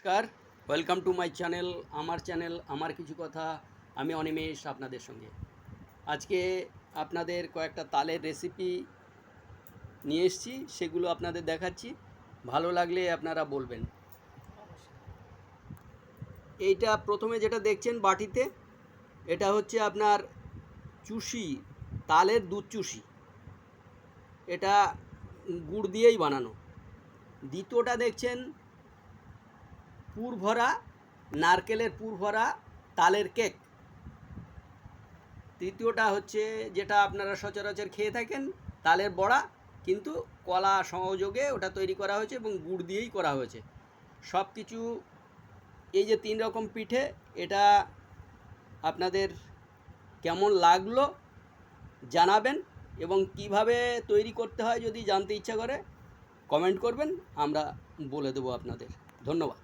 নমস্কার, welcome to my channel. আমার channel আমার কিছু কথা। আমি অনিমেষ আপনাদের সঙ্গে। আজকে আপনাদের কয়েকটা তালের রেসিপি নিয়ে এসেছি, সেগুলো আপনাদের দেখাচ্ছি। ভালো লাগলে আপনারা বলবেন। এইটা প্রথমে যেটা দেখছেন বাটিতে, এটা হচ্ছে আপনার চুষি, তালের দুধ চুষি। এটা গুড় দিয়েই বানানো। দ্বিতীয়টা দেখছেন পুর ভরা, নারকেলের পুর ভরা তালের কেক। তৃতীয়টা হচ্ছে যেটা আপনারা সচরাচর খেয়ে থাকেন, তালের বড়া, কিন্তু কলা সংযোগে ওটা তৈরি করা হয়েছে এবং গুড় দিয়েই করা হয়েছে। সব কিছু এই যে 3 রকম পিঠে, এটা আপনাদের কেমন লাগলো জানাবেন, এবং কিভাবে তৈরি করতে হয় যদি জানতে ইচ্ছা করে কমেন্ট করবেন, আমরা বলে দেবো আপনাদের। ধন্যবাদ।